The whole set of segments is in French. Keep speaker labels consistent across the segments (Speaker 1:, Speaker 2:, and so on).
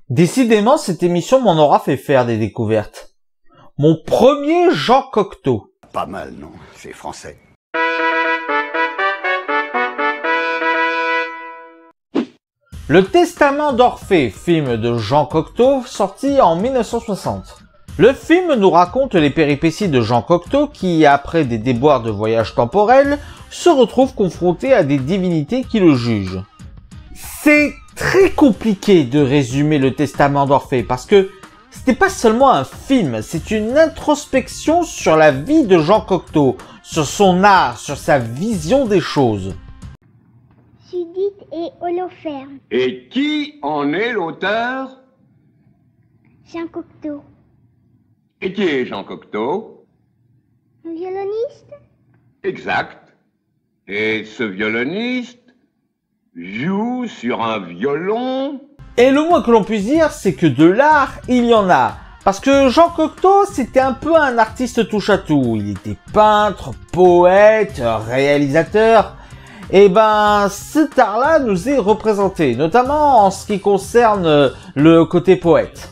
Speaker 1: Décidément, cette émission m'en aura fait faire des découvertes. Mon premier Jean Cocteau.
Speaker 2: Pas mal, non? C'est français.
Speaker 1: Le Testament d'Orphée, film de Jean Cocteau, sorti en 1960. Le film nous raconte les péripéties de Jean Cocteau qui, après des déboires de voyage temporel, se retrouve confronté à des divinités qui le jugent. C'est très compliqué de résumer le Testament d'Orphée parce que c'était pas seulement un film, c'est une introspection sur la vie de Jean Cocteau, sur son art, sur sa vision des choses.
Speaker 3: Judith et Holoferne.
Speaker 4: Et qui en est l'auteur?
Speaker 3: Jean Cocteau.
Speaker 4: Et qui est Jean Cocteau?
Speaker 3: Un violoniste?
Speaker 4: Exact. Et ce violoniste joue sur un violon?
Speaker 1: Et le moins que l'on puisse dire, c'est que de l'art, il y en a. Parce que Jean Cocteau, c'était un peu un artiste touche-à-tout. Il était peintre, poète, réalisateur. Et ben, cet art-là nous est représenté, notamment en ce qui concerne le côté poète.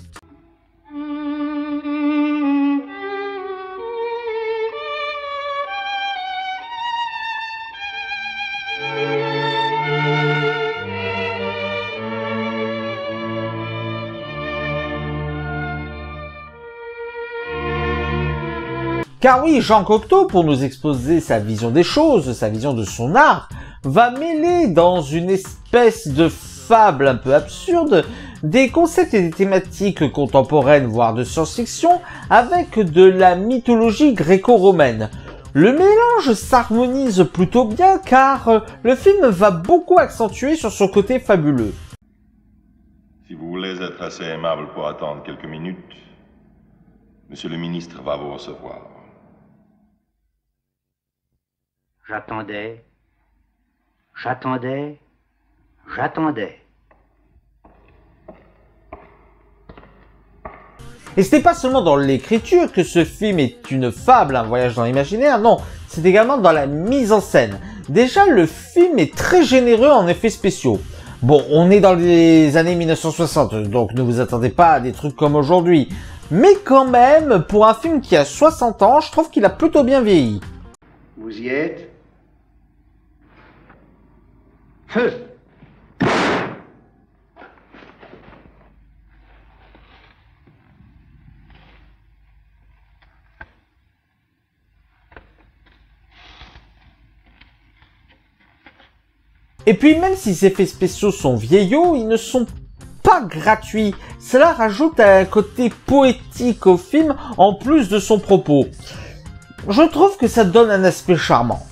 Speaker 1: Car oui, Jean Cocteau, pour nous exposer sa vision des choses, sa vision de son art, va mêler dans une espèce de fable un peu absurde des concepts et des thématiques contemporaines, voire de science-fiction, avec de la mythologie gréco-romaine. Le mélange s'harmonise plutôt bien car le film va beaucoup accentuer sur son côté fabuleux.
Speaker 5: Si vous voulez être assez aimable pour attendre quelques minutes, Monsieur le ministre va vous recevoir.
Speaker 6: J'attendais.
Speaker 1: Et ce n'est pas seulement dans l'écriture que ce film est une fable, un voyage dans l'imaginaire, non, c'est également dans la mise en scène. Déjà, le film est très généreux en effets spéciaux. Bon, on est dans les années 1960, donc ne vous attendez pas à des trucs comme aujourd'hui. Mais quand même, pour un film qui a 60 ans, je trouve qu'il a plutôt bien vieilli.
Speaker 6: Vous y êtes? Feu!
Speaker 1: Et puis même si ces effets spéciaux sont vieillots, ils ne sont pas gratuits. Cela rajoute un côté poétique au film en plus de son propos. Je trouve que ça donne un aspect charmant.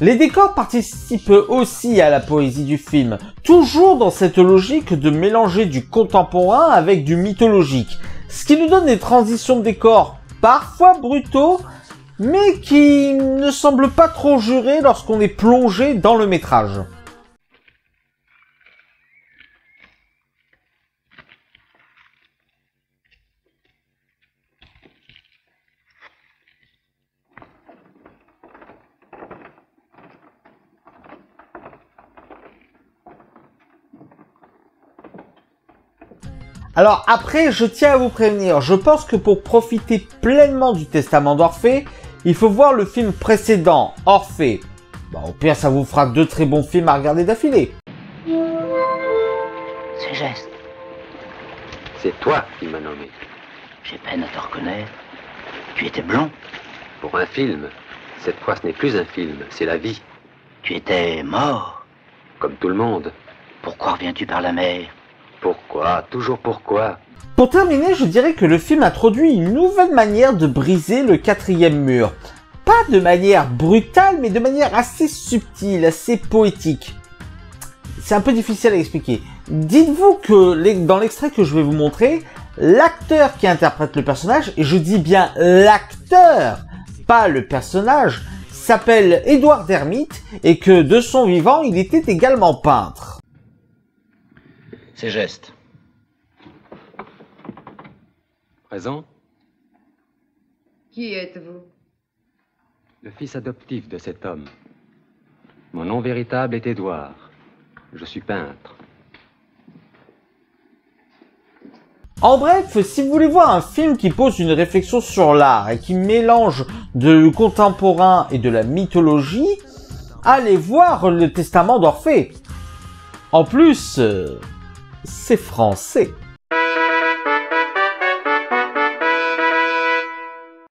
Speaker 1: Les décors participent aussi à la poésie du film, toujours dans cette logique de mélanger du contemporain avec du mythologique, ce qui nous donne des transitions de décors parfois brutaux, mais qui ne semblent pas trop jurés lorsqu'on est plongé dans le métrage. Alors après, je tiens à vous prévenir, je pense que pour profiter pleinement du Testament d'Orphée, il faut voir le film précédent, Orphée. Au pire, ça vous fera 2 très bons films à regarder d'affilée.
Speaker 7: Ces gestes.
Speaker 8: C'est toi qui m'as nommé.
Speaker 7: J'ai peine à te reconnaître. Tu étais blond.
Speaker 8: Pour un film, cette fois ce n'est plus un film, c'est la vie.
Speaker 7: Tu étais mort.
Speaker 8: Comme tout le monde.
Speaker 7: Pourquoi reviens-tu par la mer?
Speaker 8: Pourquoi? Toujours pourquoi?
Speaker 1: Pour terminer, je dirais que le film introduit une nouvelle manière de briser le 4e mur. Pas de manière brutale, mais de manière assez subtile, assez poétique. C'est un peu difficile à expliquer. Dites-vous que dans l'extrait que je vais vous montrer, l'acteur qui interprète le personnage, et je dis bien l'acteur, pas le personnage, s'appelle Édouard Hermite et que de son vivant, il était également peintre.
Speaker 7: Ses gestes.
Speaker 8: Présent,
Speaker 9: Qui êtes-vous?
Speaker 8: le fils adoptif de cet homme. Mon nom véritable est Édouard. Je suis peintre.
Speaker 1: En bref, si vous voulez voir un film qui pose une réflexion sur l'art et qui mélange de contemporain et de la mythologie, allez voir Le Testament d'Orphée. En plus, c'est français.